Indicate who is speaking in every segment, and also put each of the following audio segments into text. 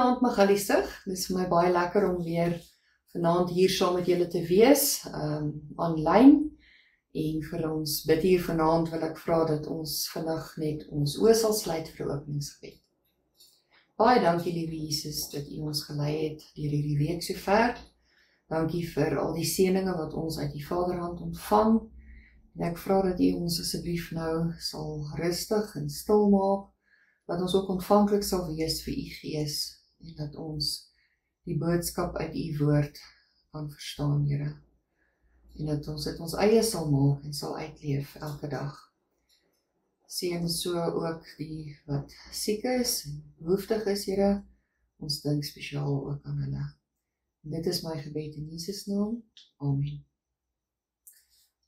Speaker 1: Goeienaand Magaliesig, dit is vir my baie lekker om weer vanaand hier saam met julle te wees, online, en vir ons bid hier vanaand wil ek vra dat ons vandag net ons oë sal sluit vir die openingsgebed. Baie dankie liewe Jesus dat U ons gelei het deur hierdie week sover. Dankie vir al die seëninge wat ons uit die Vaderhand ontvang, en ek vra dat U ons asseblief nou sal rustig en stil maak, dat ons ook ontvanklik sal wees vir U Gees, en dat ons die boodskap uit U woord kan verstaan, Here. En dat ons dit ons eie sal maak en sal uitleef elke dag. Seën so ook die wat siek is en behoeftig is, Here. Ons dink spesiaal ook aan hulle. En dit is my gebed in Jesus naam. Amen.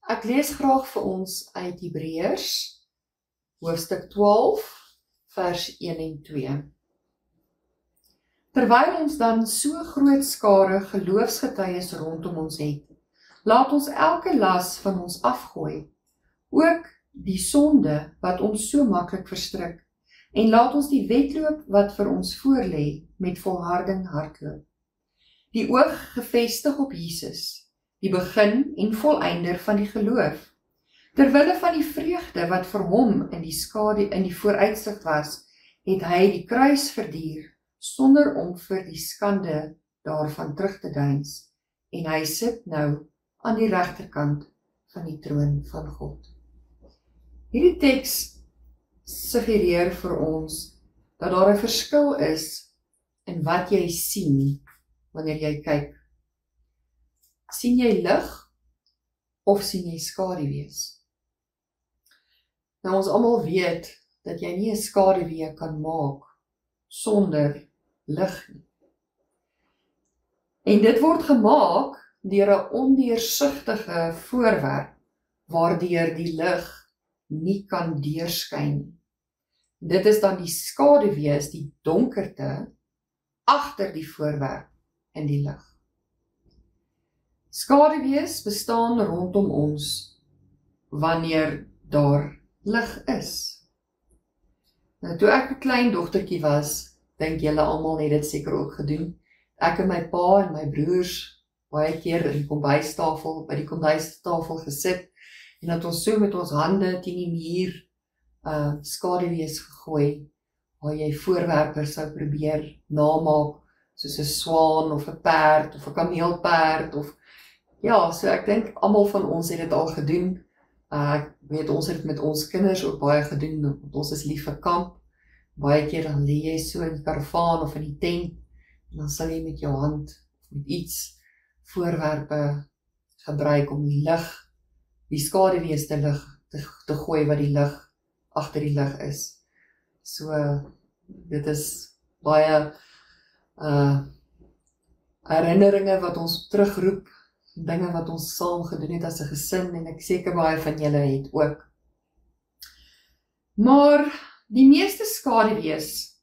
Speaker 1: Ek lees graag vir ons uit Hebreërs, hoofstuk 12, vers 1 en 2. Terwyl ons dan so groot skare geloofsgetuies rondom ons het, laat ons elke las van ons afgooi, ook die sonde wat ons so maklik verstrik, en laat ons die wedloop wat vir ons voorlê met volharding hardloop. Die oog gefestig op Jesus, die begin en voleinder van die geloof, terwille van die vreugde wat vir hom in die vooruitsig was, het hy die kruis verduur, sonder om vir die skande daarvan terug te deins, en hy sit nou aan die regterkant van die troon van God. Hierdie teks suggereer vir ons dat daar 'n verskil is in wat jy sien wanneer jy kyk. Sien jy lig of sien jy skaduwees? Nou ons almal weet dat jy nie 'n skaduwee kan maak sonder lig nie. En dit word gemaak deur 'n ondeursigtige voorwerp waardeur die lig nie kan deurskyn nie. Dit is dan die skaduwees, die donkerte agter die voorwerp in die lig. Skaduwees bestaan rondom ons wanneer daar lig is. Nou, toe ek 'n klein dogtertjie was, dink julle almal het dit seker ook gedoen. Ek en my pa en my broers baie keer by die kombuistafel gesit, en dat ons so met ons hande teen die muur skaduwees gegooi, waar jy voorwerpe sou probeer namaak, soos 'n swaan of 'n perd of 'n kameelperd of ja, so ek dink almal van ons het dit al gedoen. Ek weet ons het dit met ons kinders ook baie gedoen, want ons is lief vir kamp. Baie keer dan lê jy so in die karavaan of in die tent, en dan sal jy met jou hand of met iets voorwerpe gebruik om die lig, die skaduwees te gooi wat die lig agter die lig is. So, dit is baie herinneringe wat ons terugroep, dinge wat ons saam gedoen het as 'n gesin, en ek seker baie van julle het ook. Maar die meeste skaduwees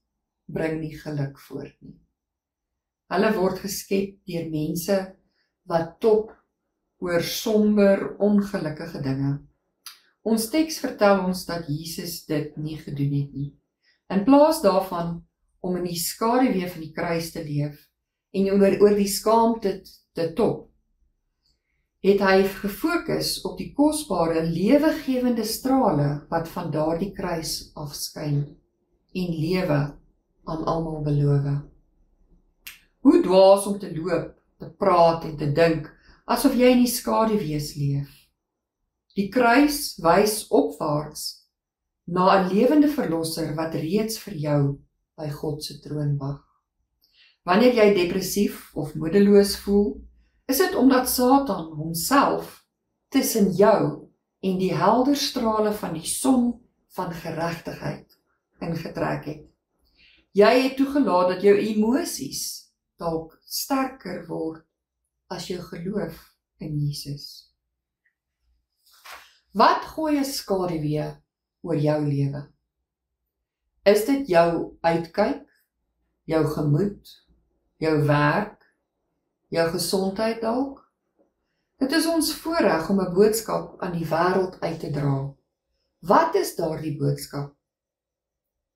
Speaker 1: bring nie geluk voort nie. Hulle word geskep deur mense wat top oor somber, ongelukkige dinge. Ons teks vertel ons dat Jesus dit nie gedoen het nie. In plaas daarvan om in die skaduwee van die kruis te leef en oor die skaamte te top, het hy gefokus op die kosbare, lewegewende strale wat van daardie kruis afskyn en lewe aan almal beloof. Hoe dwaas om te loop, te praat en te dink asof jy in die skaduwees leef. Die kruis wys opwaarts na 'n lewende verlosser wat reeds vir jou by God se troon wag. Wanneer jy depressief of moedeloos voel, is dit omdat Satan homself tussen jou en die helder strale van die son van geregtigheid ingetrek het. Jy het toegelaat dat jou emosies dalk sterker word as jou geloof in Jesus. Wat gooi 'n skaduwee oor jou lewe? Is dit jou uitkyk, jou gemoed, jou werk, jou gesondheid dalk? Dit is ons voorreg om 'n boodskap aan die wêreld uit te dra. Wat is daardie boodskap?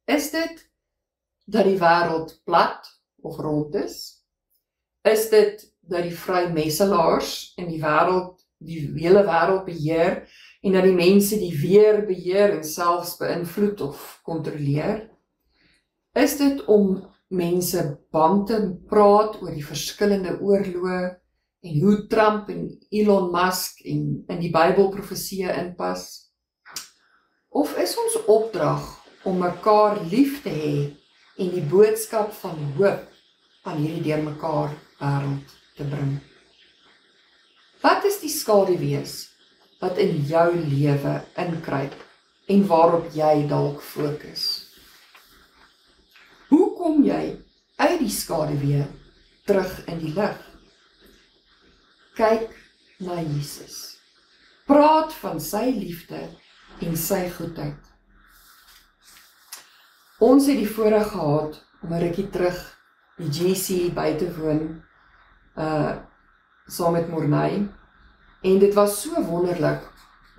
Speaker 1: Is dit dat die wêreld plat of rond is? Is dit dat die vrymesselaars in die wêreld, die hele wêreld beheer en dat die mense die weer beheer en selfs beïnvloed of kontroleer? Is dit om mense bang te praat oor die verskillende oorloë en hoe Trump en Elon Musk en in die Bybelprofesieë inpas? Of is ons opdrag om mekaar lief te hê en die boodskap van hoop aan hierdie deurmekaar wêreld te bring? Wat is die skaduwees wat in jou lewe inkruip en waarop jy dalk fokus? Hoe kom jy uit die skaduwee terug in die lig? Kyk na Jesus. Praat van sy liefde en sy goedheid. Ons het die voorreg gehad om 'n rukkie terug die GC by te woon, saam met Morney, en dit was so wonderlik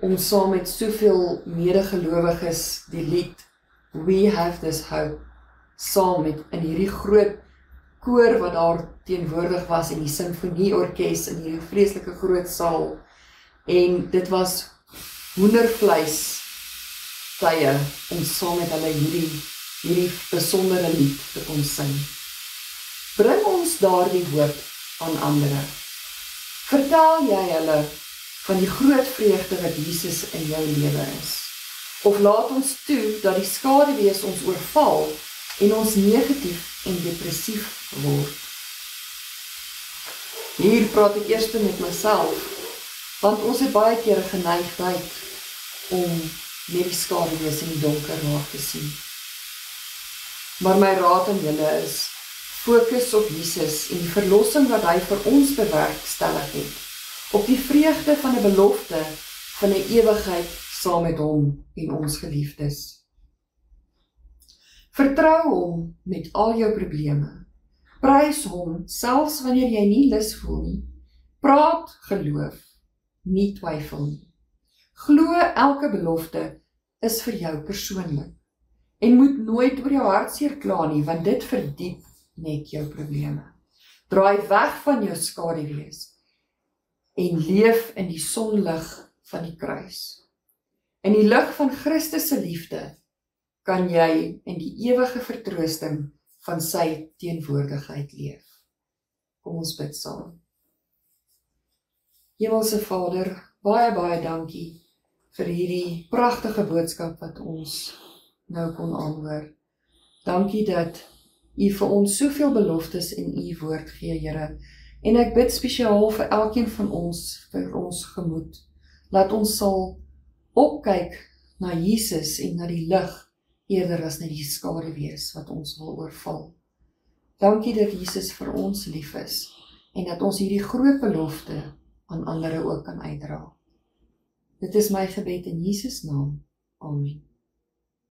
Speaker 1: om saam met soveel medegelowiges die lied We Have This Hope saam met in hierdie groot koor wat daar teenwoordig was en die simfonieorkes in hierdie vreeslike groot saal, en dit was hoendervleis tye om saam met hulle hierdie besondere lied te kon sing. Bring ons daardie hoop aan ander. Vertel jy hulle van die groot vreugde wat Jesus in jou lewe is? Of laat ons toe dat die skaduwees ons oorval en ons negatief en depressief word? Hier praat ek eers met myself, want ons het baie keer 'n geneigtheid om net die skaduwees in die donker raak te sien. Maar my raad aan julle is, fokus op Jesus en die verlossing wat hy vir ons bewerkstellig het, op die vreugde van 'n belofte van 'n ewigheid saam met hom en ons geliefdes. Vertrou hom met al jou probleme. Prys hom selfs wanneer jy nie lus voel nie. Praat geloof, nie twyfel nie. Glo elke belofte is vir jou persoonlik. En moet nooit oor jou hartseer kla nie, want dit verdiep net jou probleme. Draai weg van jou skaduwees en leef in die sonlig van die kruis. In die lig van Christus se liefde kan jy in die ewige vertroosting van sy teenwoordigheid leef. Kom ons bid saam. Hemelse Vader, baie dankie vir hierdie pragtige boodskap wat ons nou kon aanhoor. Dankie dat U vir ons soveel beloftes in U woord gee, Here. En ek bid spesiaal vir elkeen van ons, vir ons gemoed. Laat ons sal opkyk na Jesus en na die lig, eerder as na die skaduwees wat ons wil oorval. Dankie dat Jesus vir ons lief is, en dat ons hierdie groot belofte aan ander ook kan uitdra. Dit is my gebed in Jesus naam. Amen.